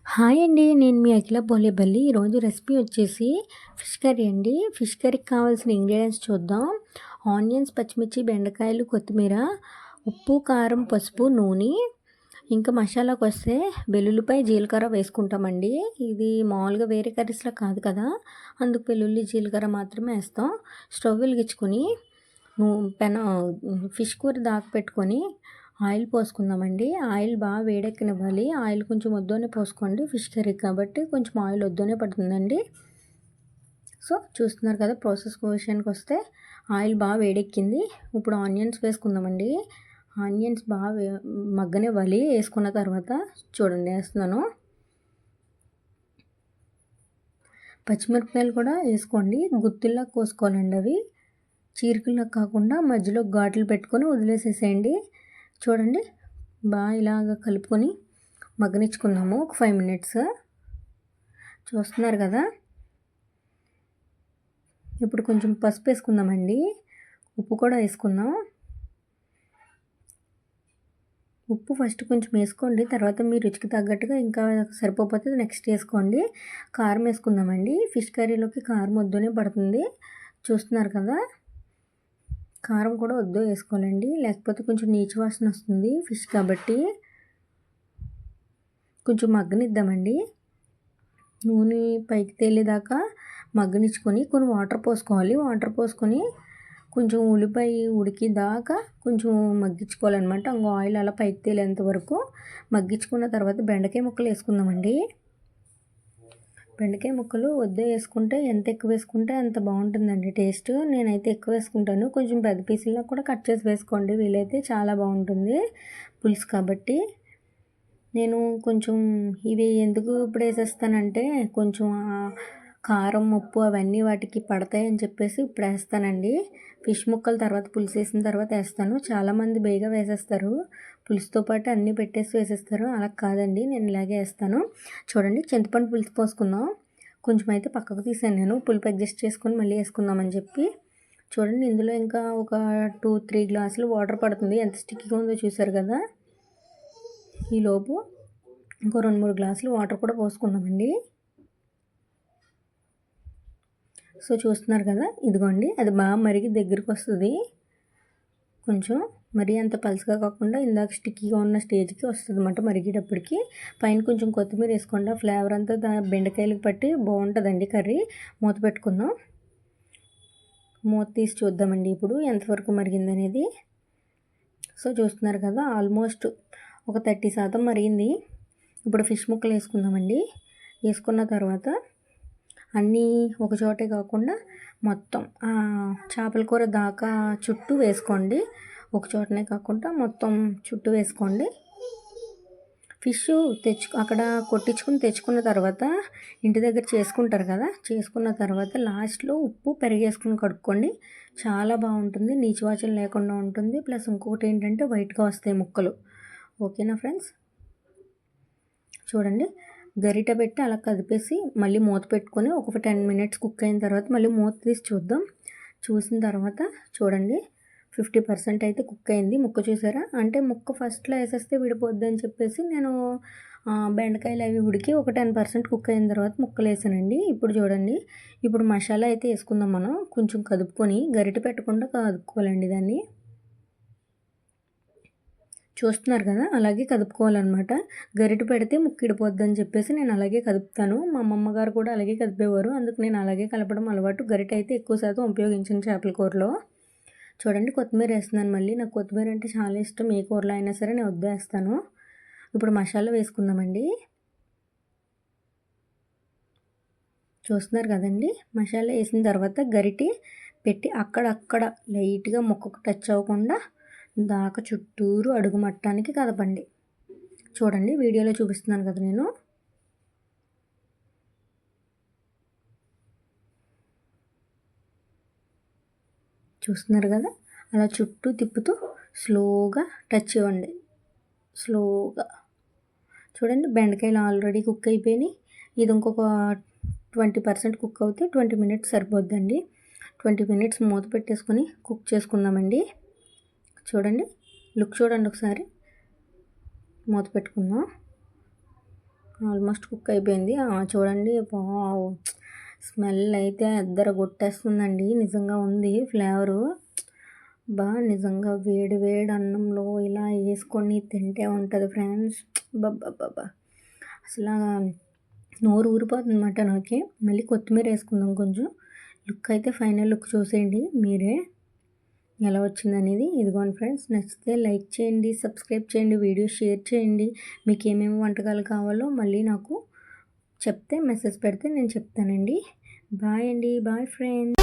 Hi అండి. నేను మీ అఖిల బోలేబల్లి. ఈరోజు రెసిపీ వచ్చేసి ఫిష్ కర్రీ అండి. ఫిష్ కర్రీకి కావాల్సిన ఇంగ్రీడియంట్స్ చూద్దాం. ఆనియన్స్, పచ్చిమిర్చి, బెండకాయలు, కొత్తిమీర, ఉప్పు, కారం, పసుపు, నూనె. ఇంకా మసాలాకి వస్తే వెల్లుల్లిపాయ, జీలకర్ర వేసుకుంటామండి. ఇది మామూలుగా వేరే కర్రీస్లో కాదు కదా, అందుకు వెల్లుల్లి, జీలకర్ర మాత్రమే వేస్తాం. స్టవ్ వెలిగించుకొని పెన ఫిష్ కూర పెట్టుకొని ఆయిల్ పోసుకుందామండి. ఆయిల్ బాగా వేడెక్కనివ్వాలి. ఆయిల్ కొంచెం వద్దోనే పోసుకోండి, ఫిష్ కర్రీ కాబట్టి కొంచెం ఆయిల్ వద్దోనే పడుతుందండి. సో చూస్తున్నారు కదా, ప్రాసెస్ విషయానికి వస్తే ఆయిల్ బాగా వేడెక్కింది. ఇప్పుడు ఆనియన్స్ వేసుకుందామండి. ఆనియన్స్ బాగా మగ్గనివ్వాలి. వేసుకున్న తర్వాత చూడండి వేస్తున్నాను. పచ్చిమిరపకాయలు కూడా వేసుకోండి. గుత్తుల్లా కోసుకోవాలండి. అవి చీరికల్లా కాకుండా మధ్యలో ఘాట్లు పెట్టుకొని వదిలేసేసేయండి. చూడండి బాగా ఇలాగ కలుపుకొని మగ్గనిచ్చుకుందాము ఒక 5 మినిట్స్. చూస్తున్నారు కదా, ఇప్పుడు కొంచెం పసుపు వేసుకుందామండి. ఉప్పు కూడా వేసుకుందాం. ఉప్పు ఫస్ట్ కొంచెం వేసుకోండి, తర్వాత మీ రుచికి తగ్గట్టుగా ఇంకా సరిపోతే నెక్స్ట్ వేసుకోండి. కారం వేసుకుందామండి. ఫిష్ కర్రీలోకి కారం వద్దనే పడుతుంది. చూస్తున్నారు కదా, కారం కూడా వద్దు వేసుకోవాలండి, లేకపోతే కొంచెం నీచు వాసన వస్తుంది ఫిష్ కాబట్టి. కొంచెం మగ్గనిద్దామండి. నూనె పైకి తేలేదాకా మగ్గనిచ్చుకొని కొన్ని వాటర్ పోసుకోవాలి. వాటర్ పోసుకొని కొంచెం ఉల్లిపాయ ఉడికిదాకా కొంచెం మగ్గించుకోవాలన్నమాట. ఇంకో ఆయిల్ అలా పైకి తేలేంత వరకు మగ్గించుకున్న తర్వాత బెండకాయ ముక్కలు వేసుకుందామండి. బెండకాయ ముక్కలు వద్దే వేసుకుంటే ఎంత ఎక్కువ వేసుకుంటే అంత బాగుంటుందండి టేస్ట్. నేనైతే ఎక్కువ వేసుకుంటాను. కొంచెం పెద్ద పీసుల్లో కూడా కట్ చేసి వేసుకోండి వీలైతే, చాలా బాగుంటుంది పులుసు కాబట్టి. నేను కొంచెం ఇవి ఎందుకు ఇప్పుడు వేసేస్తానంటే కొంచెం కారం, ఉప్పు అవన్నీ వాటికి పడతాయని చెప్పేసి ఇప్పుడు వేస్తానండి. ఫిష్ ముక్కలు తర్వాత పులుసు వేసిన తర్వాత వేస్తాను. చాలామంది బేగా వేసేస్తారు, పులుసుతో పాటు అన్నీ పెట్టేసి వేసేస్తారు. అలా కాదండి, నేను ఇలాగే వేస్తాను. చూడండి, చింతపండు పులుసు పోసుకుందాం. కొంచెం అయితే పక్కకు తీసాను నేను, పులుపు అడ్జస్ట్ చేసుకొని మళ్ళీ వేసుకుందామని చెప్పి. చూడండి, ఇందులో ఇంకా ఒక 2-3 గ్లాసులు వాటర్ పడుతుంది. ఎంత స్టిక్గా ఉందో చూసారు కదా. ఈలోపు ఇంకో 2-3 గ్లాసులు వాటర్ కూడా పోసుకుందామండి. సో చూస్తున్నారు కదా, ఇదిగోండి అది బాగా మరిగి దగ్గరికి వస్తుంది. కొంచెం మరీ అంత పలుచగా కాకుండా ఇందాక స్టిక్కీగా ఉన్న స్టేజ్కి వస్తుంది అన్నమాట మరిగేటప్పటికి. పైన కొంచెం కొత్తిమీర వేసుకోండి, ఆ ఫ్లేవర్ అంతా బెండకాయలకు పట్టి బాగుంటుందండి కర్రీ. మూత పెట్టుకుందాం. మూత తీసి చూద్దామండి ఇప్పుడు ఎంతవరకు మరిగిందనేది. సో చూస్తున్నారు కదా, ఆల్మోస్ట్ ఒక 30% మరిగింది. ఇప్పుడు ఫిష్ ముక్కలు వేసుకుందామండి. వేసుకున్న తర్వాత అన్నీ ఒక చోటే కాకుండా మొత్తం చేపల కూర దాకా చుట్టూ వేసుకోండి. ఒక చోటనే కాకుండా మొత్తం చుట్టూ వేసుకోండి. ఫిష్ అక్కడ కొట్టించుకుని తెచ్చుకున్న తర్వాత ఇంటి దగ్గర చేసుకుంటారు కదా, చేసుకున్న తర్వాత లాస్ట్లో ఉప్పు పెరిగేసుకుని కడుక్కోండి. చాలా బాగుంటుంది, నీచు వాసన లేకుండా ఉంటుంది. ప్లస్ ఇంకొకటి ఏంటంటే వైట్గా వస్తాయి ముక్కలు. ఓకేనా ఫ్రెండ్స్. చూడండి, గరిట పెట్టి అలా కదిపేసి మళ్ళీ మూత పెట్టుకొని ఒక 10 మినిట్స్ కుక్ అయిన తర్వాత మళ్ళీ మూత తీసి చూద్దాం. చూసిన తర్వాత చూడండి 50% అయితే కుక్ అయింది. ముక్క చూసారా, అంటే ముక్క ఫస్ట్లో వేసేస్తే విడిపోద్ది అని చెప్పేసి నేను బెండకాయలు అవి ఉడికి ఒక 10% కుక్ అయిన తర్వాత ముక్కలు వేసానండి. ఇప్పుడు చూడండి, ఇప్పుడు మసాలా అయితే వేసుకుందాం మనం. కొంచెం కదుపుకొని గరిట పెట్టకుండా కదుపుకోవాలండి దాన్ని. చూస్తున్నారు కదా, అలాగే కదుపుకోవాలన్నమాట. గరిట పెడితే ముక్కిడిపోద్ది అని చెప్పేసి నేను అలాగే కదుపుతాను. మా అమ్మమ్మగారు కూడా అలాగే కదిపేవారు, అందుకు నేను అలాగే కలపడం అలవాటు. గరిట అయితే ఎక్కువ శాతం ఉపయోగించిన చేపల కూరలో. చూడండి, కొత్తిమీర వేస్తున్నాను మళ్ళీ. నాకు కొత్తిమీర అంటే చాలా ఇష్టం, ఏ కూరలో అయినా సరే నేను వద్దేస్తాను. ఇప్పుడు మసాలా వేసుకుందామండి. చూస్తున్నారు కదండి, మసాలా వేసిన తర్వాత గరిటి పెట్టి అక్కడక్కడ లైట్గా ముక్కకు టచ్ అవ్వకుండా దాకా చుట్టూరు అడుగు మట్టానికి కదపండి. చూడండి, వీడియోలో చూపిస్తున్నాను కదా నేను. చూస్తున్నారు కదా, అలా చుట్టూ తిప్పుతూ స్లోగా టచ్ ఇవ్వండి. స్లోగా చూడండి, బెండకాయలు ఆల్రెడీ కుక్ అయిపోయినాయి. ఇది ఇంకొక 20% కుక్ అవుతే 20 మినిట్స్ సరిపోద్దండి. 20 మినిట్స్ మూత పెట్టేసుకొని కుక్ చేసుకుందామండి. చూడండి, లుక్ చూడండి ఒకసారి. మూత పెట్టుకుందాం. ఆల్మోస్ట్ కుక్ అయిపోయింది. చూడండి వావ్! స్మెల్ అయితే అద్దరగొట్టేస్తుందండి. నిజంగా ఉంది ఫ్లేవరు. నిజంగా వేడి వేడి అన్నంలో ఇలా వేసుకొని తింటే ఉంటుంది ఫ్రెండ్స్. అబ్బబ్బబ్బబ్బా! అసలా నోరు ఊరిపోతుందన్నమాట నాకి. మళ్ళీ కొత్తిమీర వేసుకుందాం కొంచెం. లుక్ అయితే ఫైనల్ లుక్ చూసేయండి మీరే ఎలా వచ్చిందనేది. ఇదిగోండి ఫ్రెండ్స్, నచ్చితే లైక్ చేయండి, సబ్స్క్రైబ్ చేయండి, వీడియో షేర్ చేయండి. మీకు ఏమేమి వంటకాలు కావాలో మళ్ళీ నాకు చెప్తే మెసేజ్ పెడితే నేను చెప్తానండి. బాయ్ అండి. Bye friends.